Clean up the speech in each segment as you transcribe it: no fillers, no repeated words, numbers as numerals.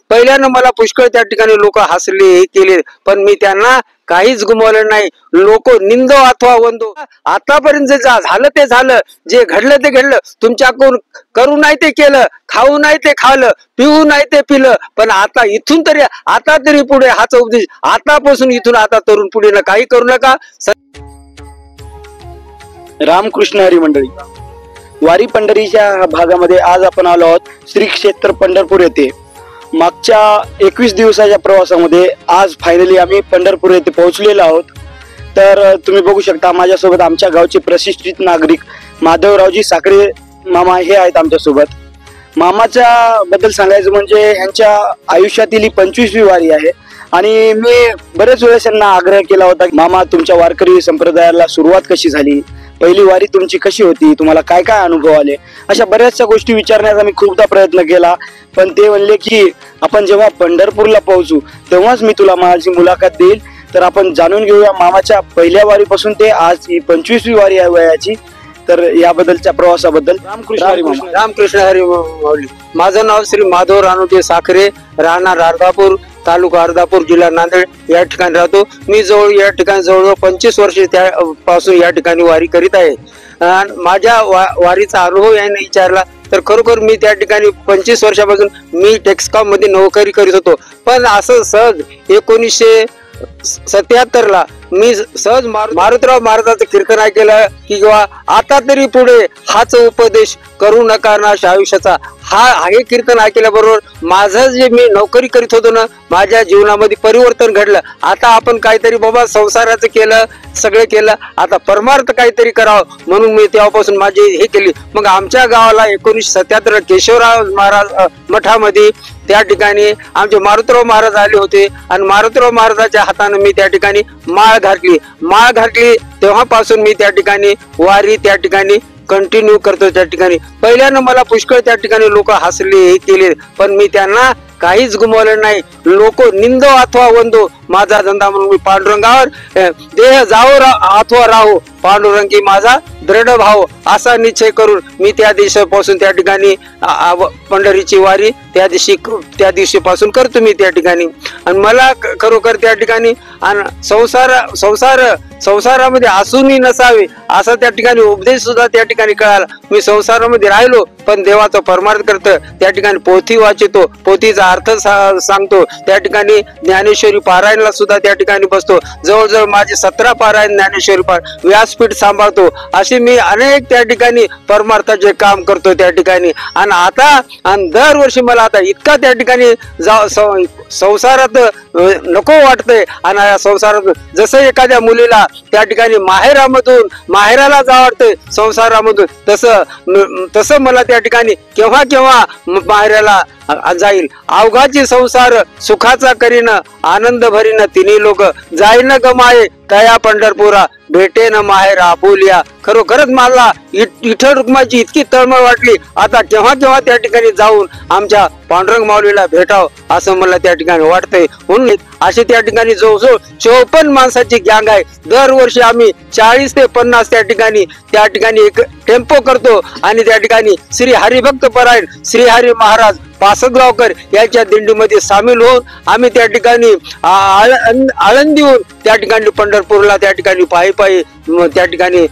पहिल्यानं मला पुष्कळ त्या ठिकाणी लोक हसले हे केले, पण मी त्यांना काहीच गुमावलं नाही. लोक निंदो अथवा वंदो, आतापर्यंत जे झालं ते झालं, जे घडलं ते घडलं. तुमच्याकडून करू नाही ते केलं, खाऊ नाही ते खाल्लं, पिऊ नाही ते पिलं, पण आता इथून तरी आता तरी पुढे हाच उपदेश, आतापासून इथून आता तरुण पुढे काही करू नका. रामकृष्ण हरी मंडळी, वारी पंढरीच्या भागामध्ये आज आपण आलो आहोत श्री क्षेत्र पंढरपूर येथे. मागच्या 21 दिवसाच्या प्रवासामध्ये आज फायनली आम्ही पंढरपूर येथे पोहोचलेलो आहोत. तर तुम्ही बघू शकता माझ्यासोबत आमच्या गावचे प्रशिक्षित नागरिक माधवरावजी साखरे मामा हे आहेत आमच्यासोबत. मामाच्या बद्दल सांगायचं म्हणजे ह्यांच्या आयुष्यातील ही 25वी वारी आहे आणि मी बरेच वेळेस यांना आग्रह केला होता, मामा तुमच्या वारकरी संप्रदायाला सुरुवात कशी झाली, पहिली वारी तुमची कशी होती, तुम्हाला काय काय अनुभव आले, अशा बऱ्याचशा गोष्टी विचारण्याचा मी खूपदा प्रयत्न केला. पण ते म्हणले की आपण जेव्हा पंढरपूरला पोहोचू तेव्हाच मी तुला माझी मुलाखत देईल. तर आपण जाणून घेऊया मामाच्या पहिल्या वारीपासून ते आज ही 25वी वारी आहे वयाची. तर याबद्दलच्या प्रवासाबद्दल रामकृष्ण हरी मामा. रामकृष्ण हरी माऊली. माझं नाव श्री माधव रानोटे साखरे, राहणार अर्धापूर, तालुका अर्धापूर, जिल्हा नांदेड या ठिकाणी राहतो. मी या ठिकाणी जवळजवळ 25 वर्ष त्यापासून या ठिकाणी वारी करीत आहे. माझ्या वारीचा अनुभव याने विचारला तर खरोखर मी त्या ठिकाणी 25 वर्षापासून मी टेक्सकॉम मध्ये नोकरी करीत होतो. पण असं सहज 1977 ला मी सहज मारुतराव महाराजांचं कीर्तन ऐकलं की आता तरी पुढे हाच उपदेश करू नका नाश आयुष्याचा. हे कीर्तन ऐकल्याबरोबर माझं जे मी नोकरी करीत होतो ना, माझ्या जीवनामध्ये परिवर्तन घडलं. आता आपण काहीतरी बाबा संसाराचं केलं, सगळं केलं, आता परमार्थ काहीतरी करावं म्हणून मी तेव्हापासून माझी हे केली. मग आमच्या गावाला 1977 केशवराव महाराज मठामध्ये त्या ठिकाणी आमचे मारुतराव महाराज आले होते आणि मारुतराव महाराजाच्या हाताने मी त्या ठिकाणी माळ घातली. तेव्हापासून मी त्या ठिकाणी वारी त्या ठिकाणी कंटिन्यू करतो. त्या ठिकाणी पहिल्यानं मला पुष्कळ त्या ठिकाणी लोक हसले हे केले, पण मी त्यांना काहीच गुमावलं नाही. लोक निंदो अथवा वंदो, माझा धंदा म्हणून मी पांडुरंगावर देह जाओ अथवा राहो, पांडुरंगी माझा दृढ भाव असा निश्चय करून मी त्या दिवसापासून त्या ठिकाणी पंढरीची वारी त्या दिवशीपासून करतो मी त्या ठिकाणी. आणि मला खरोखर त्या ठिकाणी संसारामध्ये असूनही नसावे असा त्या ठिकाणी उपदेश सुद्धा त्या ठिकाणी कळाला. मी संसारामध्ये राहिलो पण देवाचा परमार्थ करतो. त्या ठिकाणी पोथी वाचतो, पोथीचा अर्थ सांगतो. त्या ठिकाणी ज्ञानेश्वरी पारायणला सुद्धा त्या ठिकाणी बसतो. जवळजवळ माझे 17 पारायण ज्ञानेश्वरी व्यासपीठ सांभाळतो. असे मी अनेक त्या ठिकाणी परमार्थाचे काम करतो त्या ठिकाणी. आणि दरवर्षी मला आता इतका त्या ठिकाणी संसारात नको वाटतंय. आणि या संसारात जसं एखाद्या मुलीला त्या ठिकाणी माहेराला जा वाटतंय संसारामधून, तसं मला त्या ठिकाणी केव्हा माहेराला जाईल. अवघाची संसार सुखाचा करीन, आनंद भरीन तिन्ही लोक, जाईन गमाये तया पंढरपुरा, भेटे न माहेर आपुलिया. खरोखरच मला विठ्ठल रुक्माची इतकी तळमळ वाटली, आता केव्हा त्या ठिकाणी जाऊन आमच्या पांडुरंग माऊलीला भेटाव असं मला त्या ठिकाणी वाटतंय. म्हणून अशी त्या ठिकाणी जवळजवळ 54 माणसाची गँग आहे. दरवर्षी आम्ही 40 ते 50 त्या ठिकाणी एक टेम्पो करतो आणि त्या ठिकाणी श्री हरिभक्त परायण श्री हरी महाराज पासदगावकर यांच्या दिंडीमध्ये सामील होऊन आम्ही त्या ठिकाणी आळंदीहून त्या ठिकाणी पंढरपूरला त्या ठिकाणी पायी त्या ठिकाणी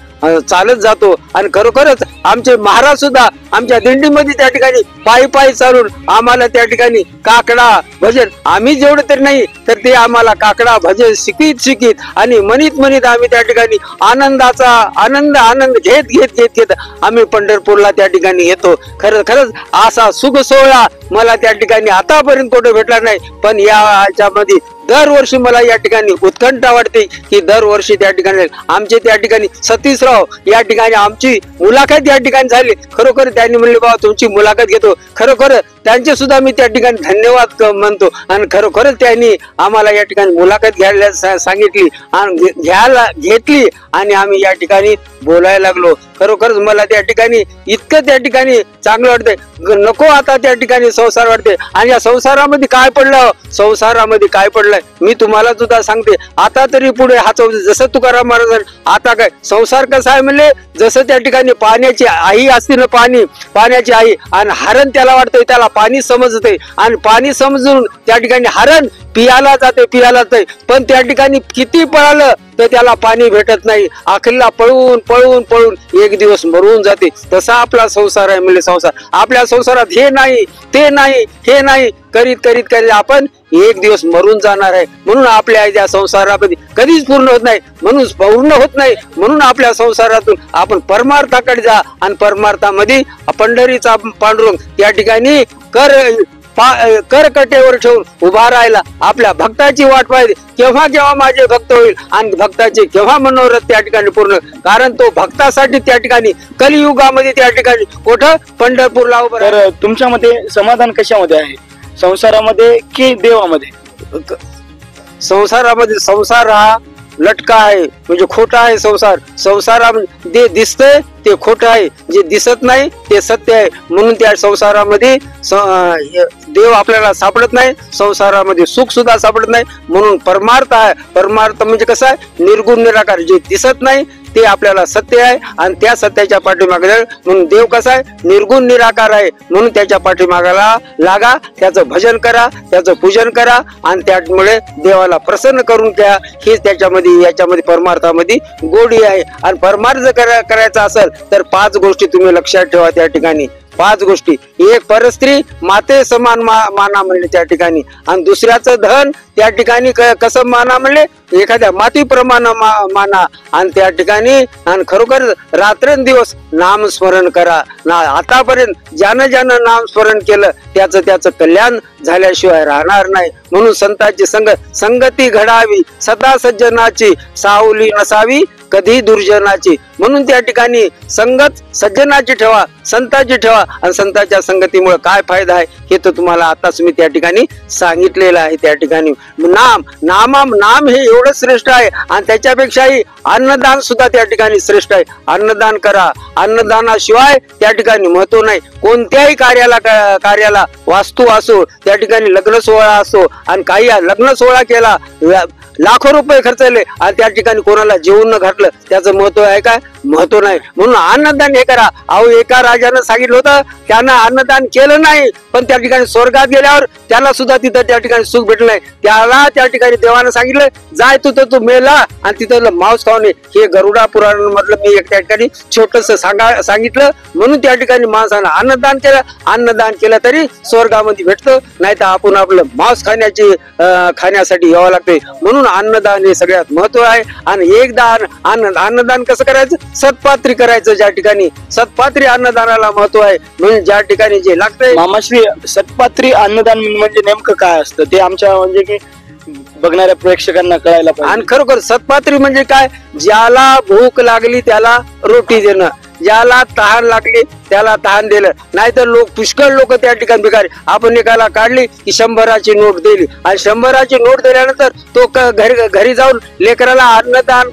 चालत जातो. आणि खरोखरच आमचे महाराज सुद्धा आमच्या दिंडीमध्ये त्या ठिकाणी पायी चालून आम्हाला त्या ठिकाणी काकडा भजन, आम्ही जेवढे तरी नाही तर ते आम्हाला काकडा भजन शिकीत आणि म्हणीत आम्ही त्या ठिकाणी आनंदाचा आनंद घेत आम्ही पंढरपूरला त्या ठिकाणी येतो. खरंच असा सुख सोहळा मला त्या ठिकाणी आतापर्यंत कुठे भेटला नाही. पण याच्यामध्ये दरवर्षी मला या ठिकाणी उत्कंठा वाटते की दरवर्षी त्या ठिकाणी आमचे त्या ठिकाणी सतीशराव या ठिकाणी आमची मुलाखत या ठिकाणी झाली. खरोखर त्यांनी म्हणले बाबा तुमची मुलाखत घेतो. खरोखर त्यांचे सुद्धा मी त्या ठिकाणी धन्यवाद म्हणतो. आणि खरोखरच त्यांनी आम्हाला या ठिकाणी मुलाखत घ्यायला सांगितली आणि घेतली आणि आम्ही या ठिकाणी बोलायला लागलो. खरोखरच मला त्या ठिकाणी इतकं त्या ठिकाणी चांगलं वाटतंय, नको आता त्या ठिकाणी संसार वाटते. आणि या संसारामध्ये काय पडलं मी तुम्हाला सुद्धा सांगते. आता तरी पुढे हाच जसं तुकाराम महाराज आता काय संसार कसा आहे म्हणले, जसं त्या ठिकाणी पाण्याची आई असते ना, पाण्याची आई, आणि हरण त्याला वाटतंय त्याला पाणी समजते आणि पाणी समजून त्या ठिकाणी हरण पियाला जाते पण त्या ठिकाणी किती पळालं तर त्याला पाणी भेटत नाही. अखेरला पळून पळून पळून एक दिवस मरून जाते. तसा आपला संसार आहे. म्हणजे संसार आपल्या संसारात हे नाही ते नाही हे नाही करीत करीत करीत आपण एक दिवस मरून जाणार आहे. म्हणून आपल्या या संसारामध्ये कधीच पूर्ण होत नाही. म्हणून आपल्या संसारातून आपण परमार्थाकडे जा आणि परमार्थामध्ये पंढरीचा पांडुरंग त्या ठिकाणी करकटेवर ठेवून उभा राहिला. आपल्या भक्ताची वाट पाहिजे. केव्हा माझे भक्त होईल आणि भक्ताचे केव्हा मनोरथ त्या ठिकाणी पूर्ण. कारण तो भक्तासाठी त्या ठिकाणी कलियुगामध्ये त्या ठिकाणी कुठं पंढरपूरला उभं. तर तुमच्यामध्ये समाधान कशामध्ये आहे, संसारामध्ये की देवामध्ये? संसारामध्ये संसार हा लटका आहे म्हणजे खोटा आहे. संसारामध्ये जे दिसतंय ते खोटं आहे, जे दिसत नाही ते सत्य आहे. म्हणून त्या संसारामध्ये देव आपल्याला सापडत नाही, संसारामध्ये सुख सुद्धा सापडत नाही. म्हणून परमार्थ आहे. परमार्थ म्हणजे कसं आहे, निर्गुण निराकार. जे दिसत नाही ते आपल्याला सत्य आहे आणि त्या सत्याच्या पाठीमागे. म्हणून देव कसा आहे, निर्गुण निराकार आहे. म्हणून त्याच्या पाठीमागाला लागा, त्याचं भजन करा, त्याचं पूजन करा आणि त्यामुळे देवाला प्रसन्न करून घ्या. हेच याच्यामध्ये परमार्थामध्ये गोडी आहे. आणि परमार्थ करायचा असेल तर 5 गोष्टी तुम्ही लक्षात ठेवा. त्या ठिकाणी 5 गोष्टी. एक, परस्त्री माते समान माना म्हणले त्या ठिकाणी. आणि दुसऱ्याचं धन त्या ठिकाणी कसं माना म्हणले, एखाद्या मातीप्रमाणे माना. आणि त्या ठिकाणी आणि खरोखर रात्रंदिवस नामस्मरण करा. आतापर्यंत ज्यानं नामस्मरण केलं त्याचं कल्याण झाल्याशिवाय राहणार नाही. म्हणून संतांची संगती घडावी, सदा सज्जनाची सावली नसावी कधी दुर्जनाची. म्हणून त्या ठिकाणी संगत सज्जनाची ठेवा, संतांची ठेवा. आणि संतांच्या संगतीमुळे काय फायदा आहे हे तर तुम्हाला आताच मी त्या ठिकाणी सांगितलेलं आहे. त्या ठिकाणी नाम हे एवढं श्रेष्ठ आहे. आणि त्याच्यापेक्षाही अन्नदान सुद्धा त्या ठिकाणी श्रेष्ठ आहे. अन्नदान करा. अन्नदानाशिवाय त्या ठिकाणी महत्व नाही. कोणत्याही कार्याला वास्तू असो, त्या ठिकाणी लग्न सोहळा असो, आणि काही लग्न सोहळा केला, लाखो रुपये खर्चले आणि त्या ठिकाणी कोणाला जेवून न घातलं त्याचं महत्व आहे काय? महत्व नाही. म्हणून अन्नदान हे करा. एका राजानं सांगितलं होतं, त्यानं अन्नदान केलं नाही पण त्या ठिकाणी स्वर्गात गेल्यावर त्याला सुद्धा तिथं त्या ठिकाणी सुख भेटलं नाही. त्याला त्या ठिकाणी देवानं सांगितलं, जाय तू मेला आणि तिथं मांस खाऊ नये. हे गरुडा पुराण मधलं मी एक त्या ठिकाणी छोटस सांगितलं. म्हणून त्या ठिकाणी माणसानं अन्नदान केलं तरी स्वर्गामध्ये भेटतं, नाही तर आपण आपलं मांस खाण्यासाठी यावं लागतंय. म्हणून अन्नदान हे सगळ्यात महत्व आहे. आणि एकदा अन्नदान कसं करायचं, सत्पात्री करायचं. ज्या ठिकाणी सत्पात्री अन्नदानाला महत्व आहे. म्हणून ज्या ठिकाणी जे लागतंय. मामाश्री, सत्पात्री अन्नदान म्हणजे नेमकं काय असतं ते आमच्या म्हणजे की बघणाऱ्या प्रेक्षकांना कळायला पाहिजे. आणि खरोखर सत्पात्री म्हणजे काय, ज्याला भूक लागली त्याला रोटी देणं, ज्याला तहान लागली त्याला तहान दिलं. नाहीतर पुष्कळ लोक त्या ठिकाणी भिकारी. आपण एकाला काढली की 100ची नोट दिली आणि 100ची नोट दिल्यानंतर तो घरी जाऊन लेकराला अन्नदान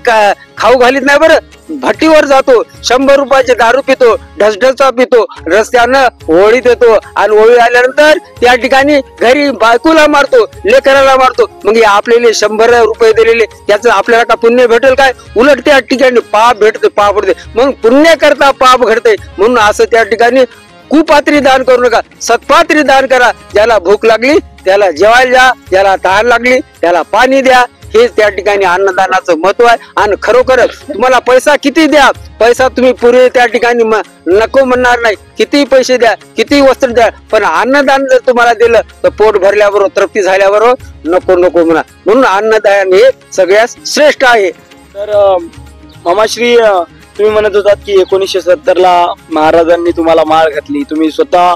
खाऊ घालीत नाही. बरं, भट्टीवर जातो, 100 रुपयाचे दारू पितो, ढसढसा पितो, रस्त्यानं होळी देतो आणि होळी आल्यानंतर त्या ठिकाणी घरी बायकोला मारतो, लेकराला मारतो. मग आपल्याला 100 रुपये दिलेले त्याचं आपल्याला का पुण्य भेटेल काय? उलट त्या ठिकाणी पाप भेटते, पाप घडते. म्हणून पुण्य करता पाप घडते. म्हणून असं त्या ठिकाणी कुपात्री दान करू नका, सत्पात्री दान करा. ज्याला भूक लागली त्याला जेवायला द्या, ज्याला तहान लागली त्याला पाणी द्या. हेच त्या ठिकाणी अन्नदानाचं महत्व आहे. आणि खरोखरच तुम्हाला पैसा किती द्या, पैसा तुम्ही पुरे त्या ठिकाणी नको म्हणणार नाही. किती पैसे द्या, किती वस्त्र द्या, पण अन्नदान जर तुम्हाला दिलं तर पोट भरल्याबरोबर, तृप्ती झाल्याबरोबर नको म्हणा. म्हणून अन्नदान हे सगळ्यात श्रेष्ठ आहे. तर मामाश्री, तुम्ही म्हणत होतात की 1970ला महाराजांनी तुम्हाला माळ घातली, तुम्ही स्वतः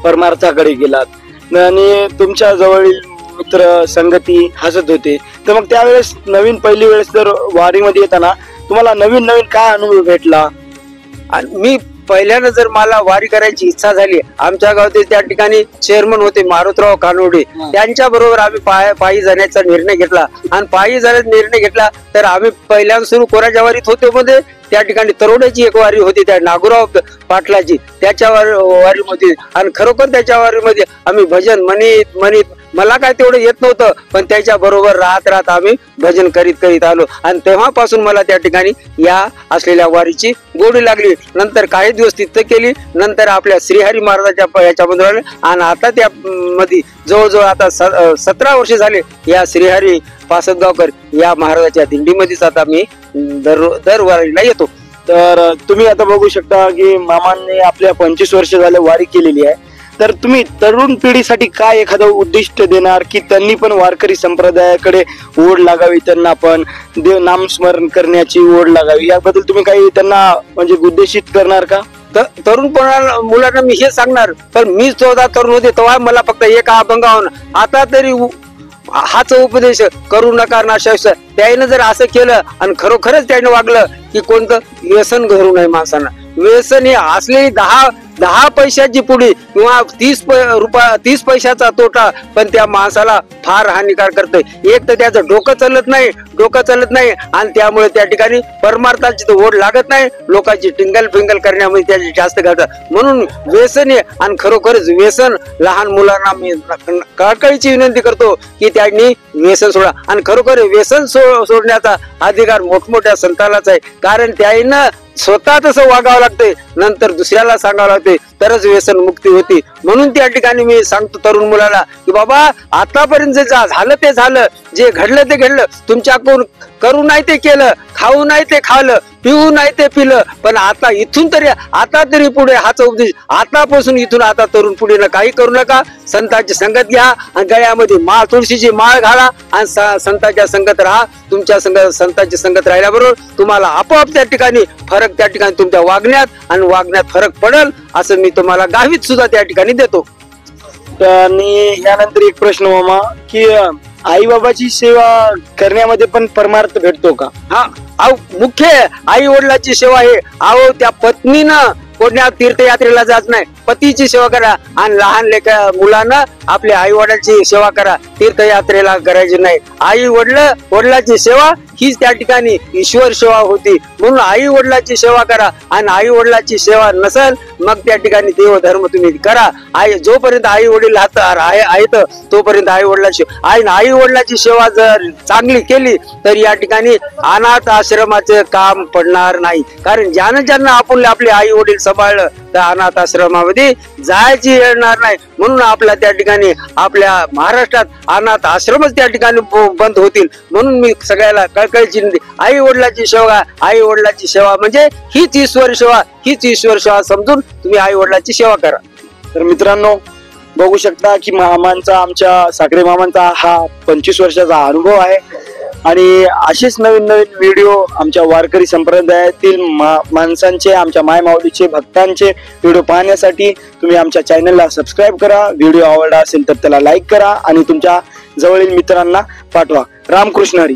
परमार्थाकडे गेलात आणि तुमच्या जवळील मित्र संगती हसत होते. तर मग त्यावेळेस पहिली वेळेस जर वारीमध्ये येताना तुम्हाला नवीन काय अनुभव भेटला? मी पहिल्यानं जर मला वारी करायची इच्छा झाली, आमच्या गावातील त्या ठिकाणी चेअरमन होते मारुतराव कानोडे, त्यांच्या बरोबर आम्ही पायी जाण्याचा निर्णय घेतला. आणि पायी जाण्याचा निर्णय घेतला तर आम्ही पहिल्यांदा सुरू कोणाच्या वारीत होते मध्ये त्या ठिकाणी तरोड्याची एक वारी होती, त्या नागुराव पाटलाची, त्याच्या वारीमध्ये. आणि खरोखर त्याच्या वारीमध्ये आम्ही भजन म्हणत मला काय तेवढं येत नव्हतं, पण त्याच्या बरोबर राहत राहत आम्ही भजन करीत करीत आलो आणि तेव्हापासून मला त्या ठिकाणी या असलेल्या वारीची गोडी लागली. नंतर काही दिवस तिथं केली, नंतर आपल्या श्रीहरी महाराजाच्या याच्यामध्ये राहिले आणि आता त्या मध्ये जवळजवळ आता 17 वर्ष झाले या श्रीहरी पासदगावकर या महाराजाच्या दिंडीमध्येच आता मी दर वारीला येतो. तर तुम्ही आता बघू शकता की मामांनी आपल्या 25 वर्ष झाले वारी केलेली आहे. तर तुम्ही तरुण पिढीसाठी काय एखादं उद्दिष्ट देणार की त्यांनी पण वारकरी संप्रदायाकडे ओढ लागावी, त्यांना पण देव नामस्मरण करण्याची ओढ लागावी, याबद्दल तुम्ही काही त्यांना म्हणजे उद्देशित करणार का? तरुणपणा मुलांना मी हे सांगणार, पण मी 14 तरुण होते तेव्हा मला फक्त एक अभंग आता तरी हाच उपदेश करू नका नाशास. त्याने जर असं केलं आणि खरोखरच त्याने वागलं की कोणतं व्यसन घडू नये माणसांना. व्यसन हे असलेली 10 पैशाची पुडी किंवा 30 पैशाचा तोटा पण त्या माणसाला फार हानिकार करते. एक तर त्याचं डोकं चालत नाही आणि त्यामुळे त्या ठिकाणी परमार्थाची ओढ लागत नाही, लोकांची टिंगल फिंगल करण्यामध्ये त्याची जास्त घालतात. म्हणून व्यसन आहे आणि खरोखरच व्यसन लहान मुलांना मी कळकळीची विनंती करतो की त्यांनी व्यसन सोडा आणि खरोखर व्यसन सोडण्याचा अधिकार मोठमोठ्या संतांनाच आहे. कारण त्यानं स्वतः तसं वागावं लागतंय, नंतर दुसऱ्याला सांगावं लागतंय, तरच व्यसन मुक्ती होती. म्हणून त्या ठिकाणी मी सांगतो तरुण मुलाला की बाबा आतापर्यंत जे झालं ते झालं, जे घडलं ते घडलं, तुमच्याकडून करू नाही ते केलं, खाऊ नाही ते खाल्लं, पिऊ नाही ते पिलं, पण आता इथून तरी आता तरी पुढे हाच उपदेश आतापासून इथून आता तरुण पुढे काही करू नका. संतांची संगत घ्या आणि गळ्यामध्ये माळ तुळशीची माळ घाला आणि संतांच्या संगत राहा. तुमच्या संतांची संगत राहिल्याबरोबर तुम्हाला आपोआप त्या ठिकाणी फरक त्या ठिकाणी तुमच्या वागण्यात फरक पडेल असं मी तुम्हाला गावीत सुद्धा त्या ठिकाणी देतो. आणि यानंतर एक प्रश्न मामा की आई बाबाची सेवा करण्यामध्ये पण परमार्थ भेटतो का? हा, मुख्य आई वडिलाची सेवा आहे. त्या पत्नीनं कोणत्या तीर्थयात्रेला जात नाही, पतीची सेवा करा आणि लहान मुलांना आपल्या आई वडिलांची सेवा करा, तीर्थयात्रेला करायची नाही. आई वडिलाची सेवा हीच त्या ठिकाणी ईश्वर सेवा होती. म्हणून आई वडिलाची सेवा करा आणि आई वडिलाची सेवा नसेल मग त्या ठिकाणी देवधर्म तुम्ही करा. जोपर्यंत आई वडील आहेत तोपर्यंत आई वडिलाची सेवा जर चांगली केली तर या ठिकाणी अनाथ आश्रमाचे काम पडणार नाही. कारण ज्यांना आपले आई वडील सांभाळलं तर अनाथ आश्रमामध्ये जायची येणार नाही. म्हणून आपल्या त्या ठिकाणी आपल्या महाराष्ट्रात अनाथ आश्रमच त्या ठिकाणी बंद होतील. म्हणून मी सगळ्याला कळकळीची आई वडिलाची सेवा म्हणजे हीच ईश्वर सेवा समजून तुम्ही आई वडिलाची सेवा करा. तर मित्रांनो बघू शकता की आमच्या साखरे मामांचा हा 25 वर्षाचा अनुभव आहे आणि असेच नवीन व्हिडिओ आमच्या वारकरी संप्रदायातील माणसांचे, आमच्या माय माऊलीचे भक्तांचे व्हिडिओ पाहण्यासाठी तुम्ही आमच्या चॅनलला सबस्क्राईब करा. व्हिडिओ आवडला असेल तर त्याला लाईक करा आणि तुमच्या जवळील मित्रांना पाठवा. रामकृष्ण हरी.